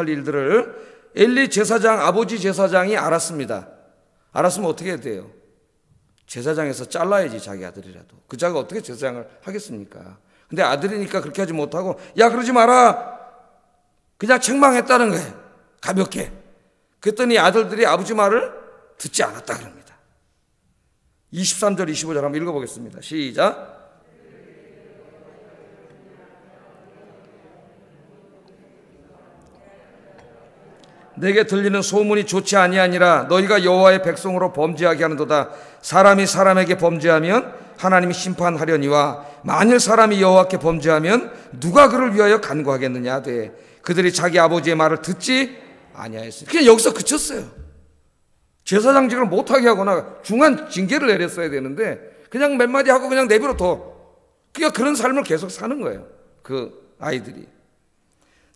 일들을 엘리 제사장, 아버지 제사장이 알았습니다. 알았으면 어떻게 해야 돼요? 제사장에서 잘라야지, 자기 아들이라도. 그 자가 어떻게 제사장을 하겠습니까? 근데 아들이니까 그렇게 하지 못하고, 야, 그러지 마라, 그냥 책망했다는 거예요. 가볍게. 그랬더니 아들들이 아버지 말을 듣지 않았다 그럽니다. 23절 25절 한번 읽어보겠습니다. 시작. 내게 들리는 소문이 좋지 아니하니라. 너희가 여호와의 백성으로 범죄하게 하는도다. 사람이 사람에게 범죄하면 하나님이 심판하려니와 만일 사람이 여호와께 범죄하면 누가 그를 위하여 간구하겠느냐 하되 그들이 자기 아버지의 말을 듣지 아니하였으니. 그냥 여기서 그쳤어요. 제사장직을 못하게 하거나 중한 징계를 내렸어야 되는데 그냥 몇 마디 하고 그냥 내버려둬. 그러니까 그런 삶을 계속 사는 거예요, 그 아이들이.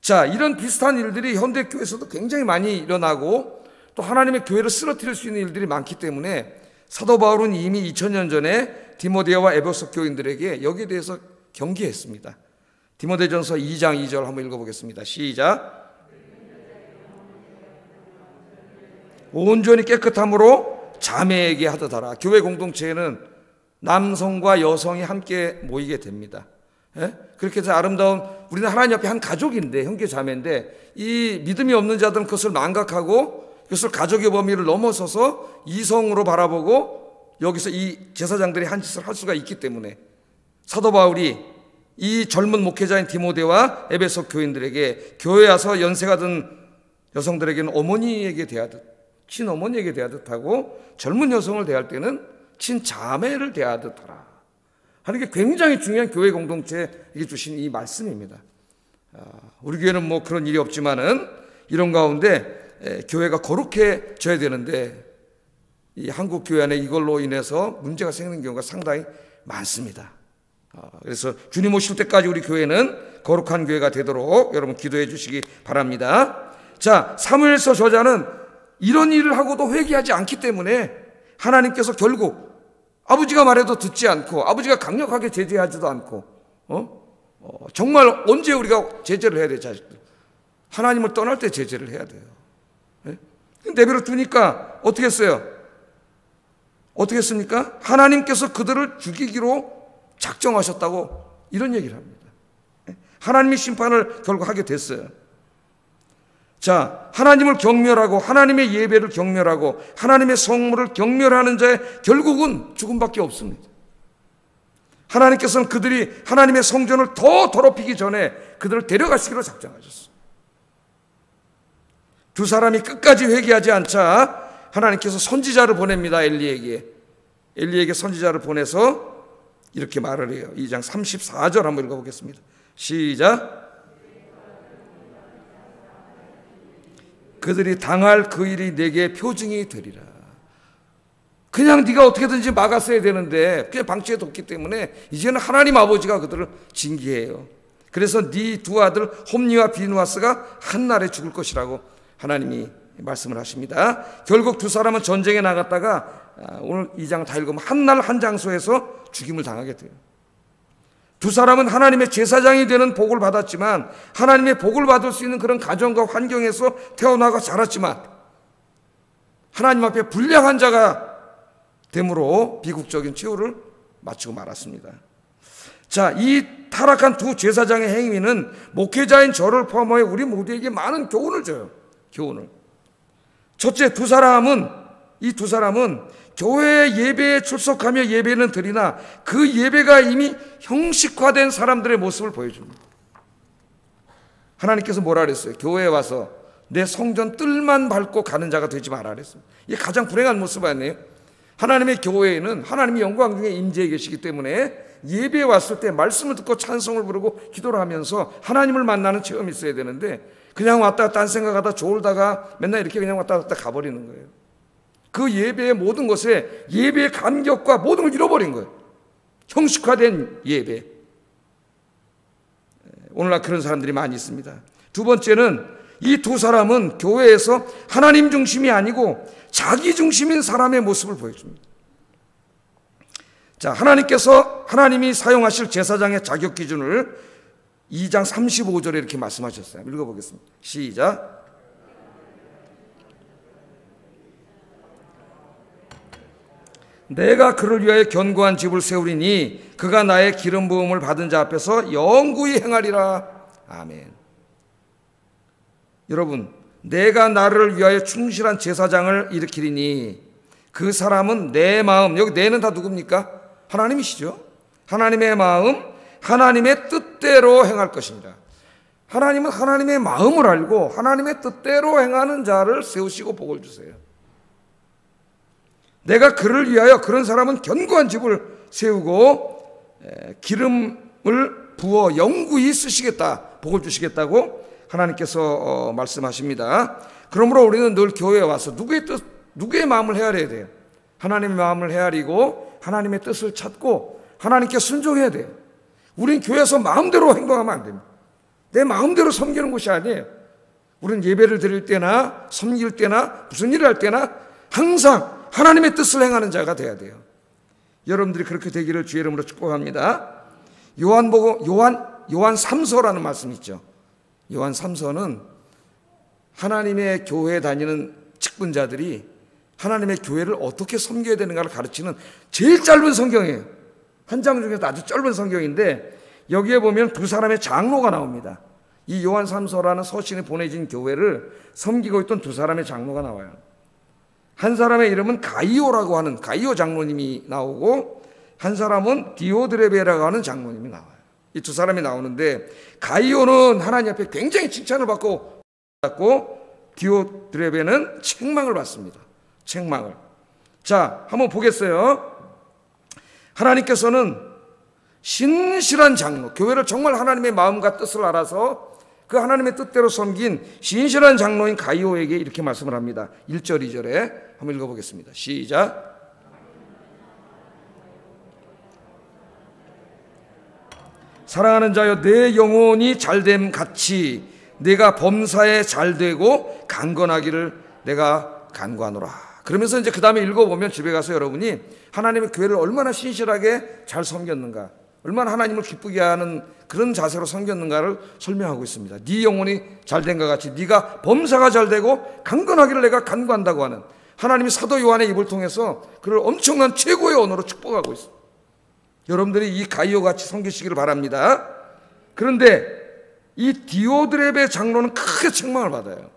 자, 이런 비슷한 일들이 현대교회에서도 굉장히 많이 일어나고 또 하나님의 교회를 쓰러뜨릴 수 있는 일들이 많기 때문에 사도 바울은 이미 2000년 전에 디모데와 에베소 교인들에게 여기에 대해서 경계했습니다. 디모데전서 2장 2절 한번 읽어보겠습니다. 시작. 온전히 깨끗함으로 자매에게 하듯 하라. 교회 공동체에는 남성과 여성이 함께 모이게 됩니다. 예? 그렇게 해서 아름다운, 우리는 하나님 앞에 한 가족인데, 형제 자매인데 이 믿음이 없는 자들은 그것을 망각하고 그것을 가족의 범위를 넘어서서 이성으로 바라보고 여기서 이 제사장들이 한 짓을 할 수가 있기 때문에 사도 바울이 이 젊은 목회자인 디모데와 에베소 교인들에게 교회에 와서 연세가 든 여성들에게는 어머니에게 대하듯, 친어머니에게 대하듯 하고 젊은 여성을 대할 때는 친자매를 대하듯 하라 하는 게 굉장히 중요한 교회 공동체에게 주신 이 말씀입니다. 우리 교회는 뭐 그런 일이 없지만은 이런 가운데 교회가 거룩해져야 되는데 이 한국 교회 안에 이걸로 인해서 문제가 생기는 경우가 상당히 많습니다. 그래서 주님 오실 때까지 우리 교회는 거룩한 교회가 되도록 여러분 기도해 주시기 바랍니다. 자, 사무엘서 저자는 이런 일을 하고도 회개하지 않기 때문에 하나님께서 결국 아버지가 말해도 듣지 않고 아버지가 강력하게 제재하지도 않고 정말 언제 우리가 제재를 해야 돼요? 자식들 하나님을 떠날 때 제재를 해야 돼요. 내버려 두니까 어떻게 했어요? 어떻게 했습니까? 하나님께서 그들을 죽이기로 작정하셨다고 이런 얘기를 합니다. 하나님이 심판을 결국 하게 됐어요. 자, 하나님을 경멸하고 하나님의 예배를 경멸하고 하나님의 성물을 경멸하는 자의 결국은 죽음밖에 없습니다. 하나님께서는 그들이 하나님의 성전을 더 더럽히기 전에 그들을 데려가시기로 작정하셨어요. 두 사람이 끝까지 회개하지 않자 하나님께서 선지자를 보냅니다. 엘리에게 선지자를 보내서 이렇게 말을 해요. 2장 34절 한번 읽어보겠습니다. 시작. 그들이 당할 그 일이 내게 표징이 되리라. 그냥 네가 어떻게든지 막았어야 되는데 그냥 방치해뒀기 때문에 이제는 하나님 아버지가 그들을 징계해요. 그래서 네 두 아들 홈니와 비누아스가 한날에 죽을 것이라고 하나님이 말씀을 하십니다. 결국 두 사람은 전쟁에 나갔다가 오늘 2장 다 읽으면 한날 한 장소에서 죽임을 당하게 돼요. 두 사람은 하나님의 제사장이 되는 복을 받았지만 하나님의 복을 받을 수 있는 그런 가정과 환경에서 태어나고 자랐지만 하나님 앞에 불량한 자가 됨으로 비국적인 최후를 마치고 말았습니다. 자, 이 타락한 두 제사장의 행위는 목회자인 저를 포함하여 우리 모두에게 많은 교훈을 줘요. 교훈을. 첫째, 이 두 사람은 교회 예배에 출석하며 예배는 드리나 그 예배가 이미 형식화된 사람들의 모습을 보여줍니다. 하나님께서 뭐라 그랬어요? 교회에 와서 내 성전 뜰만 밟고 가는 자가 되지 마라 그랬어요. 이게 가장 불행한 모습 아니에요? 하나님의 교회에는 하나님이 영광 중에 임재해 계시기 때문에 예배에 왔을 때 말씀을 듣고 찬송을 부르고 기도를 하면서 하나님을 만나는 체험이 있어야 되는데 그냥 왔다 갔다 딴 생각하다 졸다가 맨날 이렇게 그냥 왔다 갔다 가버리는 거예요. 그 예배의 모든 것에 예배의 감격과 모든 걸 잃어버린 거예요. 형식화된 예배. 오늘날 그런 사람들이 많이 있습니다. 두 번째는 이 두 사람은 교회에서 하나님 중심이 아니고 자기 중심인 사람의 모습을 보여줍니다. 자, 하나님이 사용하실 제사장의 자격 기준을 2장 35절에 이렇게 말씀하셨어요. 읽어보겠습니다. 시작. 내가 그를 위하여 견고한 집을 세우리니 그가 나의 기름 부음을 받은 자 앞에서 영구히 행하리라. 아멘. 여러분, 내가 나를 위하여 충실한 제사장을 일으키리니 그 사람은 내 마음, 여기 내는 다 누굽니까? 하나님이시죠. 하나님의 마음, 하나님의 뜻대로 행할 것이니라. 하나님은 하나님의 마음을 알고 하나님의 뜻대로 행하는 자를 세우시고 복을 주세요. 내가 그를 위하여, 그런 사람은 견고한 집을 세우고 기름을 부어 영구히 쓰시겠다, 복을 주시겠다고 하나님께서 말씀하십니다. 그러므로 우리는 늘 교회에 와서 누구의 마음을 헤아려야 돼요? 하나님의 마음을 헤아리고 하나님의 뜻을 찾고 하나님께 순종해야 돼요. 우린 교회에서 마음대로 행동하면 안 됩니다. 내 마음대로 섬기는 것이 아니에요. 우리는 예배를 드릴 때나 섬길 때나 무슨 일을 할 때나 항상 하나님의 뜻을 행하는 자가 돼야 돼요. 여러분들이 그렇게 되기를 주의 이름으로 축복합니다. 요한 3서라는 말씀이 있죠. 요한 3서는 하나님의 교회에 다니는 직분자들이 하나님의 교회를 어떻게 섬겨야 되는가를 가르치는 제일 짧은 성경이에요. 한 장 중에서 아주 짧은 성경인데 여기에 보면 두 사람의 장로가 나옵니다. 이 요한 3서라는 서신이 보내진 교회를 섬기고 있던 두 사람의 장로가 나와요. 한 사람의 이름은 가이오라고 하는 가이오 장로님이 나오고 한 사람은 디오드레베라고 하는 장로님이 나와요. 이 두 사람이 나오는데 가이오는 하나님 앞에 굉장히 칭찬을 받고 디오드레베는 책망을 받습니다. 책망을. 자, 한번 보겠어요. 하나님께서는 신실한 장로, 교회를 정말 하나님의 마음과 뜻을 알아서 그 하나님의 뜻대로 섬긴 신실한 장로인 가이오에게 이렇게 말씀을 합니다. 1절 2절에 한번 읽어보겠습니다. 시작. 사랑하는 자여, 내 영혼이 잘됨 같이 내가 범사에 잘되고 강건하기를 내가 간구하노라. 그러면서 이제 그 다음에 읽어보면 집에 가서 여러분이 하나님의 교회를 얼마나 신실하게 잘 섬겼는가, 얼마나 하나님을 기쁘게 하는 그런 자세로 섬겼는가를 설명하고 있습니다. 네 영혼이 잘된 것 같이 네가 범사가 잘되고 강건하기를 내가 간구한다고 하는 하나님이 사도 요한의 입을 통해서 그를 엄청난 최고의 언어로 축복하고 있습니다. 여러분들이 이 가이오같이 섬기시기를 바랍니다. 그런데 이 디오드레베 장로는 크게 책망을 받아요.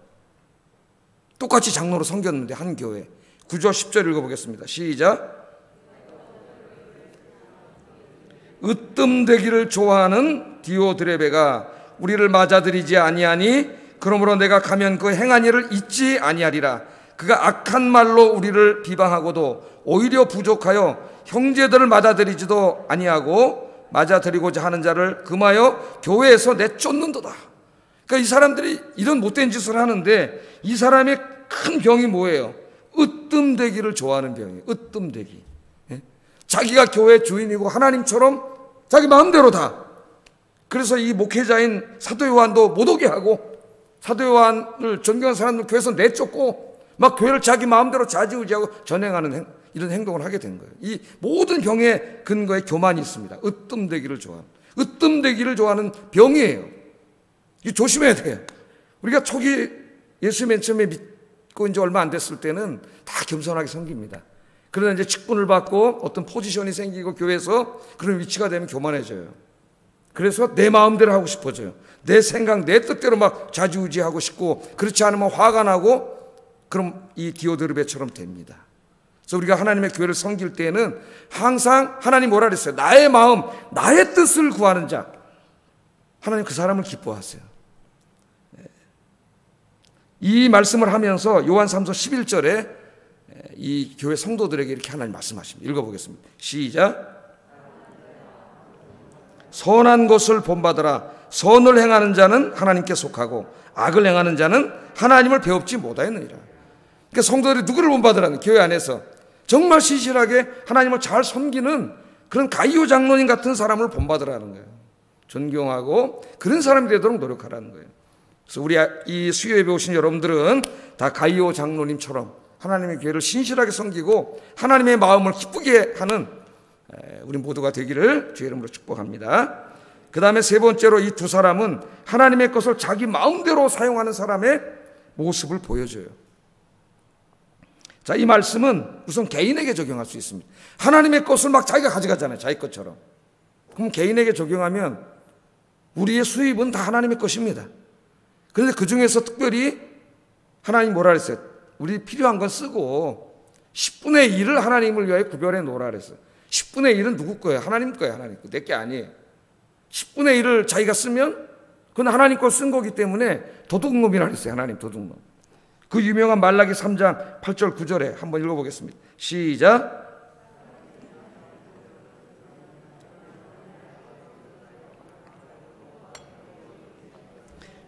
똑같이 장로로 섬겼는데 한 교회. 9절 10절 읽어보겠습니다. 시작. 으뜸되기를 좋아하는 디오드레베가 우리를 맞아들이지 아니하니 그러므로 내가 가면 그 행한 일을 잊지 아니하리라. 그가 악한 말로 우리를 비방하고도 오히려 부족하여 형제들을 맞아들이지도 아니하고 맞아들이고자 하는 자를 금하여 교회에서 내쫓는도다. 그러니까 이 사람들이 이런 못된 짓을 하는데 이 사람의 큰 병이 뭐예요? 으뜸되기를 좋아하는 병이에요. 으뜸되기. 자기가 교회 주인이고 하나님처럼 자기 마음대로 다. 그래서 이 목회자인 사도 요한도 못 오게 하고 사도 요한을 존경하는 사람들 교회에서 내쫓고 막 교회를 자기 마음대로 좌지우지하고 전행하는 이런 행동을 하게 된 거예요. 이 모든 병의 근거에 교만이 있습니다. 으뜸되기를 좋아하는. 으뜸되기를 좋아하는 병이에요. 이 조심해야 돼요. 우리가 초기 예수 맨 처음에 믿고 이제 얼마 안 됐을 때는 다 겸손하게 섬깁니다. 그러다 이제 직분을 받고 어떤 포지션이 생기고 교회에서 그런 위치가 되면 교만해져요. 그래서 내 마음대로 하고 싶어져요. 내 생각, 내 뜻대로 막 좌지우지하고 싶고 그렇지 않으면 화가 나고 그럼 이 디오드레베처럼 됩니다. 그래서 우리가 하나님의 교회를 섬길 때에는 항상 하나님 뭐라 그랬어요? 나의 마음, 나의 뜻을 구하는 자. 하나님 그 사람을 기뻐하세요. 이 말씀을 하면서 요한 3서 11절에 이 교회 성도들에게 이렇게 하나님 말씀하십니다. 읽어보겠습니다. 시작. 선한 것을 본받으라. 선을 행하는 자는 하나님께 속하고 악을 행하는 자는 하나님을 배웁지 못하였느니라. 그러니까 성도들이 누구를 본받으라는, 교회 안에서 정말 신실하게 하나님을 잘 섬기는 그런 가이오 장로님 같은 사람을 본받으라는 거예요. 존경하고 그런 사람이 되도록 노력하라는 거예요. 그래서 우리 이 수요예배 오신 여러분들은 다 가이오 장로님처럼 하나님의 교회를 신실하게 섬기고 하나님의 마음을 기쁘게 하는 우리 모두가 되기를 주의 이름으로 축복합니다. 그 다음에 세 번째로 이 두 사람은 하나님의 것을 자기 마음대로 사용하는 사람의 모습을 보여줘요. 자, 이 말씀은 우선 개인에게 적용할 수 있습니다. 하나님의 것을 막 자기가 가져가잖아요. 자기 것처럼. 그럼 개인에게 적용하면 우리의 수입은 다 하나님의 것입니다. 그런데 그 중에서 특별히 하나님 뭐라 그랬어요? 우리 필요한 건 쓰고 10분의 1을 하나님을 위하여 구별해 놓으라 그랬어요. 10분의 1은 누구 거예요? 하나님 거예요. 하나님 거. 내 게 아니에요. 10분의 1을 자기가 쓰면 그건 하나님 거 쓴 거기 때문에 도둑놈이라 그랬어요. 하나님 도둑놈. 그 유명한 말라기 3장 8절 9절에 한번 읽어보겠습니다. 시작.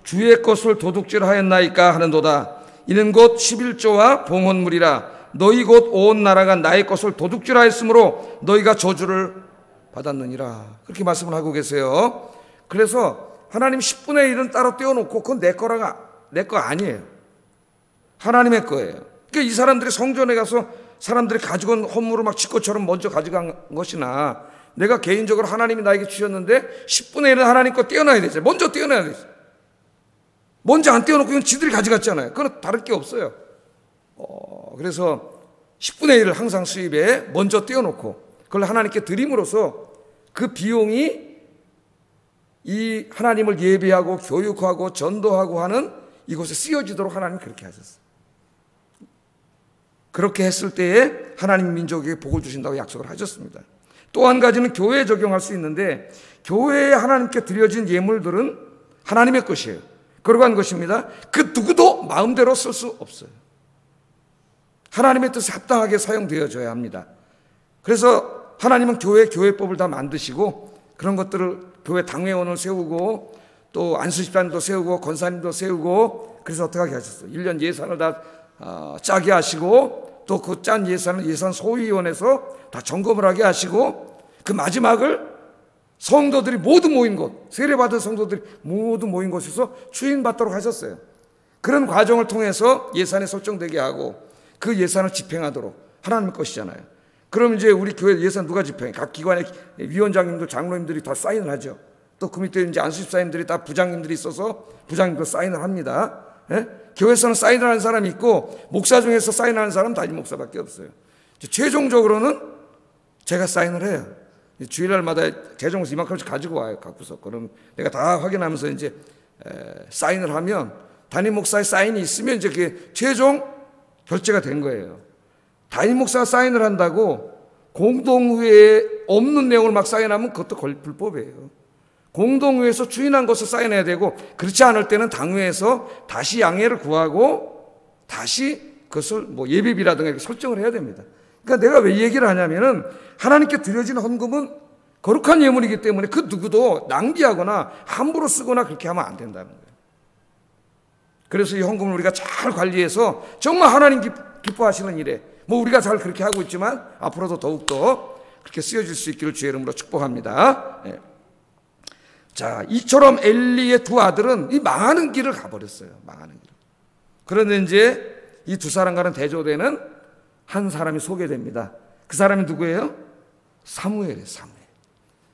주의 것을 도둑질하였나이까 하는도다. 이는 곧 11조와 봉헌물이라. 너희 곧 온 나라가 나의 것을 도둑질하였으므로 너희가 저주를 받았느니라. 그렇게 말씀을 하고 계세요. 그래서 하나님 10분의 1은 따로 떼어놓고 그건 내 거 아니에요. 하나님의 거예요. 그러니까 이 사람들이 성전에 가서 사람들이 가지고 온 헌물을 막 지 것처럼 먼저 가져간 것이나 내가 개인적으로 하나님이 나에게 주셨는데 10분의 1은 하나님 거 떼어놔야 되죠. 먼저 떼어놔야 되죠. 먼저 안 떼어놓고 이건 지들이 가져갔잖아요. 그건 다를 게 없어요. 그래서 10분의 1을 항상 수입에 먼저 떼어놓고 그걸 하나님께 드림으로써 그 비용이 이 하나님을 예배하고 교육하고 전도하고 하는 이곳에 쓰여지도록 하나님이 그렇게 하셨어요. 그렇게 했을 때에 하나님 민족에게 복을 주신다고 약속을 하셨습니다. 또 한 가지는 교회에 적용할 수 있는데 교회에 하나님께 드려진 예물들은 하나님의 것이에요. 거룩한 것입니다. 그 누구도 마음대로 쓸 수 없어요. 하나님의 뜻에 합당하게 사용되어져야 합니다. 그래서 하나님은 교회법을 다 만드시고 그런 것들을 교회 당회원을 세우고 또 안수집사님도 세우고 권사님도 세우고 그래서 어떻게 하게 하셨어요? 1년 예산을 다 짜게 하시고 또 그 짠 예산 소위원회에서 다 점검을 하게 하시고 그 마지막을 성도들이 모두 모인 곳, 세례받은 성도들이 모두 모인 곳에서 추인받도록 하셨어요. 그런 과정을 통해서 예산이 설정되게 하고 그 예산을 집행하도록 하나님의 것이잖아요. 그럼 이제 우리 교회 예산 누가 집행해? 각 기관의 위원장님들, 장로님들이 다 사인을 하죠. 또 그 밑에 이제 안수집사님들이 다 부장님들이 있어서 부장님도 사인을 합니다. 예? 교회에서는 사인을 하는 사람이 있고 목사 중에서 사인하는 사람은 담임 목사밖에 없어요. 최종적으로는 제가 사인을 해요. 주일날마다 재정서 이만큼씩 가지고 와요. 갖고서. 그럼 내가 다 확인하면서 이제 사인을 하면 담임 목사의 사인이 있으면 이제 그게 최종 결제가 된 거예요. 담임 목사가 사인을 한다고 공동회에 없는 내용을 막 사인하면 그것도 불법이에요. 공동회에서 추인한 것을 사인해야 되고 그렇지 않을 때는 당회에서 다시 양해를 구하고 다시 그것을 뭐 예비비라든가 이렇게 설정을 해야 됩니다. 그러니까 내가 왜 이 얘기를 하냐면은 하나님께 드려진 헌금은 거룩한 예물이기 때문에 그 누구도 낭비하거나 함부로 쓰거나 그렇게 하면 안 된다는 거예요. 그래서 이 헌금을 우리가 잘 관리해서 정말 하나님 기뻐하시는 일에 뭐 우리가 잘 그렇게 하고 있지만 앞으로도 더욱더 그렇게 쓰여질 수 있기를 주의 이름으로 축복합니다. 네. 자, 이처럼 엘리의 두 아들은 이 망하는 길을 가버렸어요. 망하는 길. 그런데 이제 이 두 사람과는 대조되는 한 사람이 소개됩니다. 그 사람이 누구예요? 사무엘이에요.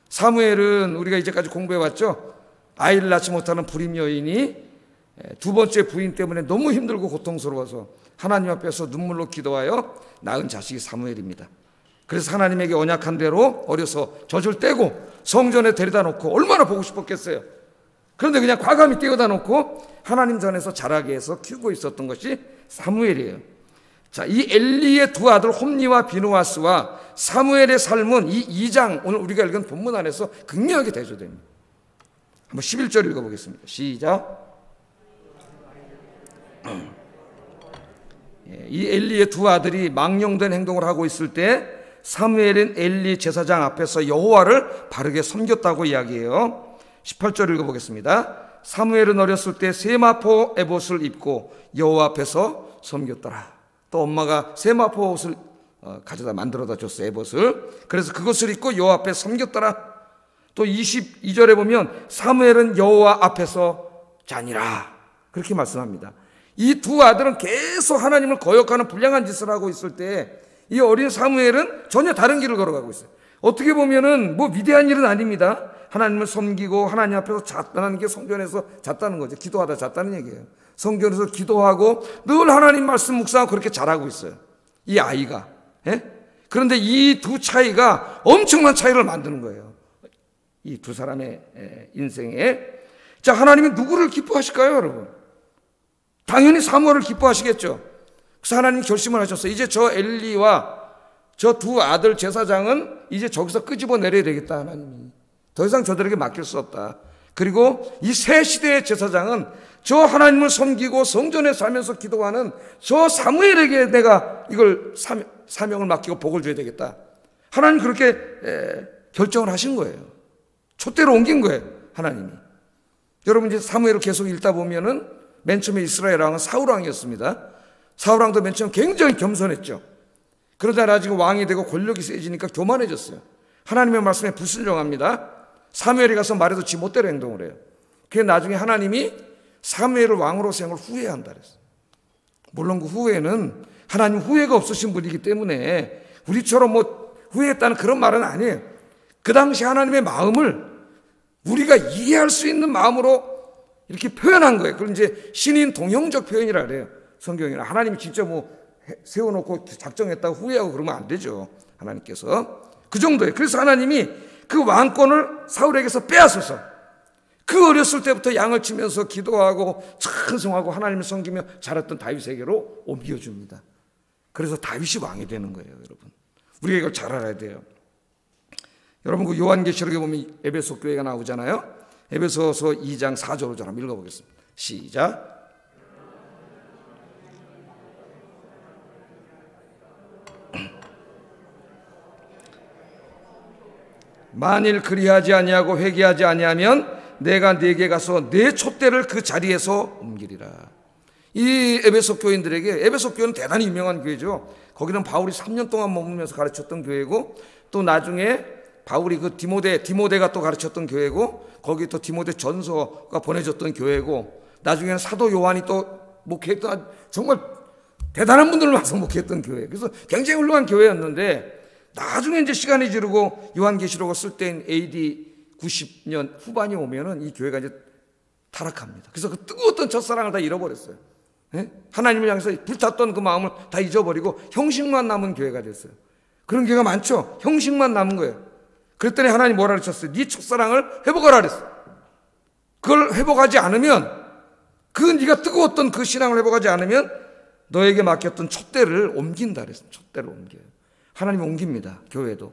사무엘은 우리가 이제까지 공부해왔죠. 아이를 낳지 못하는 불임 여인이 두 번째 부인 때문에 너무 힘들고 고통스러워서 하나님 앞에서 눈물로 기도하여 낳은 자식이 사무엘입니다. 그래서 하나님에게 언약한 대로 어려서 젖을 떼고 성전에 데려다 놓고 얼마나 보고 싶었겠어요. 그런데 그냥 과감히 떼어다 놓고 하나님 전에서 자라게 해서 키우고 있었던 것이 사무엘이에요. 자, 이 엘리의 두 아들 홈니와 비누아스와 사무엘의 삶은 이 2장 오늘 우리가 읽은 본문 안에서 극명하게 대조됩니다. 한번 11절 읽어보겠습니다. 시작. 이 엘리의 두 아들이 망령된 행동을 하고 있을 때 사무엘은 엘리 제사장 앞에서 여호와를 바르게 섬겼다고 이야기해요. 18절 읽어보겠습니다. 사무엘은 어렸을 때 세마포 에봇을 입고 여호와 앞에서 섬겼더라. 또 엄마가 세마포 옷을 가져다 만들어다 줬어요. 에봇을. 그래서 그것을 입고 여호와 앞에 섬겼더라. 또 22절에 보면 사무엘은 여호와 앞에서 자니라. 그렇게 말씀합니다. 이 두 아들은 계속 하나님을 거역하는 불량한 짓을 하고 있을 때 이 어린 사무엘은 전혀 다른 길을 걸어가고 있어요. 어떻게 보면은 뭐 위대한 일은 아닙니다. 하나님을 섬기고 하나님 앞에서 잤다는 게 성전에서 잤다는 거죠. 기도하다 잤다는 얘기예요. 성전에서 기도하고 늘 하나님 말씀 묵상하고 그렇게 잘하고 있어요. 이 아이가. 예? 그런데 이 두 차이가 엄청난 차이를 만드는 거예요. 이 두 사람의 인생에. 자, 하나님이 누구를 기뻐하실까요, 여러분? 당연히 사무엘을 기뻐하시겠죠. 그래서 하나님이 결심을 하셨어요. 이제 저 엘리와 저 두 아들 제사장은 이제 저기서 끄집어 내려야 되겠다, 하나님이. 더 이상 저들에게 맡길 수 없다. 그리고 이 새 시대의 제사장은 저 하나님을 섬기고 성전에 살면서 기도하는 저 사무엘에게 내가 이걸 사명을 맡기고 복을 줘야 되겠다. 하나님 그렇게 결정을 하신 거예요. 촛대로 옮긴 거예요, 하나님이. 여러분 이제 사무엘을 계속 읽다 보면은 맨 처음에 이스라엘 왕은 사울 왕이었습니다. 사울 왕도 맨 처음 굉장히 겸손했죠. 그러다 나중에 왕이 되고 권력이 세지니까 교만해졌어요. 하나님의 말씀에 불순종합니다. 사무엘이 가서 말해도 지 멋대로 행동을 해요. 그게 나중에 하나님이 사무엘을 왕으로 세운 걸 후회한다 그랬어요. 물론 그 후회는 하나님 후회가 없으신 분이기 때문에 우리처럼 뭐 후회했다는 그런 말은 아니에요. 그 당시 하나님의 마음을 우리가 이해할 수 있는 마음으로 이렇게 표현한 거예요. 그걸 이제 신인 동형적 표현이라 그래요. 성경이나 하나님이 진짜 뭐 세워놓고 작정했다고 후회하고 그러면 안 되죠. 하나님께서 그 정도예요. 그래서 하나님이 그 왕권을 사울에게서 빼앗아서 그 어렸을 때부터 양을 치면서 기도하고 찬송하고 하나님을 섬기며 자랐던 다윗에게로 옮겨줍니다. 그래서 다윗이 왕이 되는 거예요, 여러분. 우리가 이걸 잘 알아야 돼요. 여러분 그 요한계시록에 보면 에베소 교회가 나오잖아요. 에베소서 2장 4절로 좀 한번 읽어보겠습니다. 시작. 만일 그리하지 아니하고 회개하지 아니하면 내가 네게 가서 내 촛대를 그 자리에서 옮기리라. 이 에베소 교인들에게, 에베소 교회는 대단히 유명한 교회죠. 거기는 바울이 3년 동안 머물면서 가르쳤던 교회고, 또 나중에 바울이 그 디모데가 또 가르쳤던 교회고, 거기 또 디모데 전서가 보내줬던 교회고, 나중에는 사도 요한이 또 목회했던 정말 대단한 분들을 와서 목회했던 교회. 그래서 굉장히 훌륭한 교회였는데 나중에 이제 시간이 지르고 요한계시록을 쓸 때인 AD 90년 후반이 오면은 이 교회가 이제 타락합니다. 그래서 그 뜨거웠던 첫사랑을 다 잃어버렸어요. 예? 하나님을 향해서 불탔던 그 마음을 다 잊어버리고 형식만 남은 교회가 됐어요. 그런 교회가 많죠. 형식만 남은 거예요. 그랬더니 하나님 뭐라 그러셨어요? 네 첫사랑을 회복하라 그랬어요. 그걸 회복하지 않으면, 그 네가 뜨거웠던 그 신앙을 회복하지 않으면 너에게 맡겼던 촛대를 옮긴다 그랬어요. 촛대를 옮겨요. 하나님이 옮깁니다. 교회도.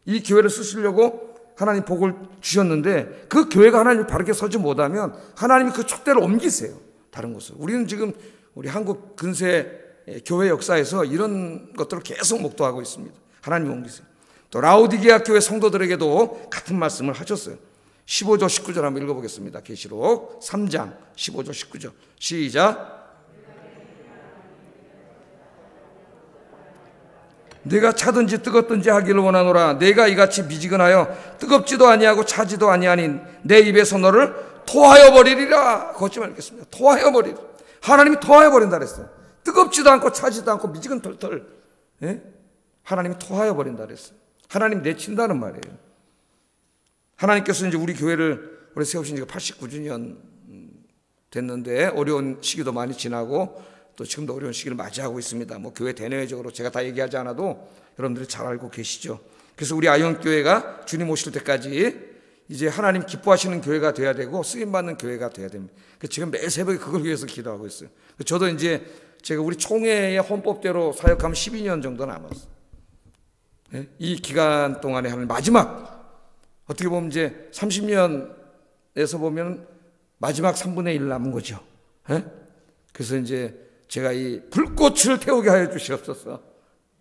이 교회를 쓰시려고 하나님 복을 주셨는데 그 교회가 하나님이 바르게 서지 못하면 하나님이 그 촛대를 옮기세요. 다른 곳으로. 우리는 지금 우리 한국 근세 교회 역사에서 이런 것들을 계속 목도하고 있습니다. 하나님이 옮기세요. 또 라오디게아 교회 성도들에게도 같은 말씀을 하셨어요. 15절 19절 한번 읽어보겠습니다. 계시록 3장 15절 19절 시작. 내가 차든지 뜨겁든지 하기를 원하노라. 내가 이같이 미지근하여 뜨겁지도 아니하고 차지도 아니하니 내 입에서 너를 토하여 버리리라. 거짓말 읽겠습니다. 토하여 버리리라. 하나님이 토하여 버린다 그랬어요. 뜨겁지도 않고 차지도 않고 미지근 털털. 예? 하나님이 토하여 버린다 그랬어요. 하나님 내친다는 말이에요. 하나님께서 이제 우리 교회를 올해 세우신 지가 89주년 됐는데 어려운 시기도 많이 지나고 또 지금도 어려운 시기를 맞이하고 있습니다. 뭐 교회 대내외적으로 제가 다 얘기하지 않아도 여러분들이 잘 알고 계시죠. 그래서 우리 아이언교회가 주님 오실 때까지 이제 하나님 기뻐하시는 교회가 돼야 되고 쓰임받는 교회가 돼야 됩니다. 지금 매 새벽에 그걸 위해서 기도하고 있어요. 저도 이제 제가 우리 총회의 헌법대로 사역하면 12년 정도 남았어요. 예? 이 기간 동안에 하는 마지막, 어떻게 보면 이제 30년에서 보면 마지막 3분의 1 남은 거죠. 예? 그래서 이제 제가 이 불꽃을 태우게 하여 주시옵소서.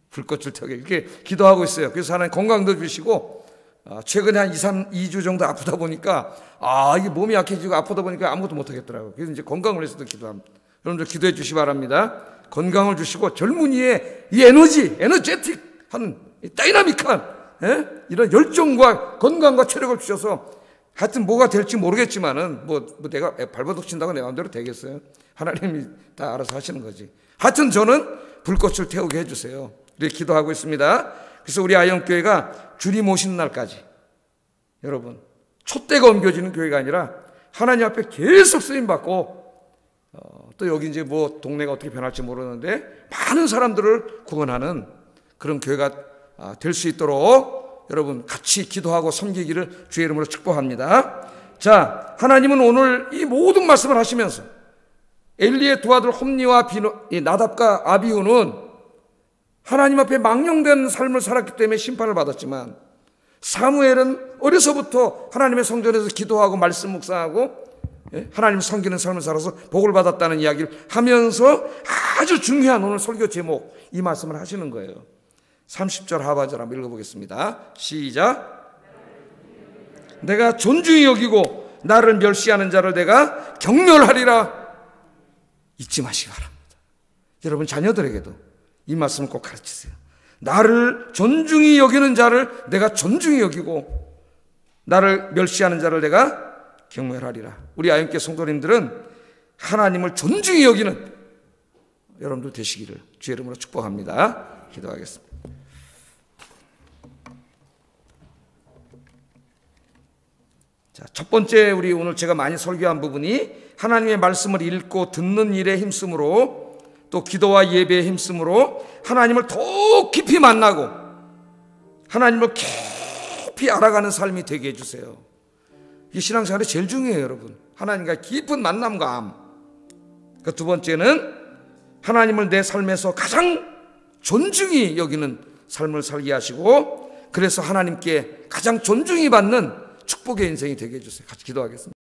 불꽃을 태우게 이렇게 기도하고 있어요. 그래서 하나님 건강도 주시고, 최근에 한 2주 정도 아프다 보니까 이게 몸이 약해지고 아프다 보니까 아무것도 못 하겠더라고요. 그래서 이제 건강을 위해서도 기도합니다. 여러분들 기도해 주시기 바랍니다. 건강을 주시고 젊은이의 이 에너제틱한 다이나믹한 이런 열정과 건강과 체력을 주셔서 하여튼 뭐가 될지 모르겠지만은 뭐 내가 발버둥 친다고 내 마음대로 되겠어요? 하나님이 다 알아서 하시는 거지. 하여튼 저는 불꽃을 태우게 해주세요. 이렇게 기도하고 있습니다. 그래서 우리 아영교회가 주님 오시는 날까지, 여러분, 촛대가 옮겨지는 교회가 아니라 하나님 앞에 계속 쓰임받고, 또 여기 이제 뭐 동네가 어떻게 변할지 모르는데 많은 사람들을 구원하는 그런 교회가 될 수 있도록 여러분 같이 기도하고 섬기기를 주의 이름으로 축복합니다. 자, 하나님은 오늘 이 모든 말씀을 하시면서 엘리의 두 아들 홈니와 나답과 아비후는 하나님 앞에 망령된 삶을 살았기 때문에 심판을 받았지만, 사무엘은 어려서부터 하나님의 성전에서 기도하고 말씀 묵상하고 하나님 섬기는 삶을 살아서 복을 받았다는 이야기를 하면서 아주 중요한 오늘 설교 제목, 이 말씀을 하시는 거예요. 30절 하반절 한번 읽어보겠습니다. 시작. 내가 존중히 여기고 나를 멸시하는 자를 내가 경멸하리라. 잊지 마시기 바랍니다. 여러분 자녀들에게도 이 말씀을 꼭 가르치세요. 나를 존중히 여기는 자를 내가 존중히 여기고 나를 멸시하는 자를 내가 경멸하리라. 우리 아영교회 성도님들은 하나님을 존중히 여기는 여러분들 되시기를 주의 이름으로 축복합니다. 기도하겠습니다. 자, 첫 번째 우리 오늘 제가 많이 설교한 부분이 하나님의 말씀을 읽고 듣는 일에 힘쓰므로, 또 기도와 예배에 힘쓰므로 하나님을 더 깊이 만나고 하나님을 깊이 알아가는 삶이 되게 해주세요. 이 신앙생활이 제일 중요해요, 여러분. 하나님과 깊은 만남과 암. 그 두 번째는 하나님을 내 삶에서 가장 존중히 여기는 삶을 살게 하시고, 그래서 하나님께 가장 존중이 받는 축복의 인생이 되게 해주세요. 같이 기도하겠습니다.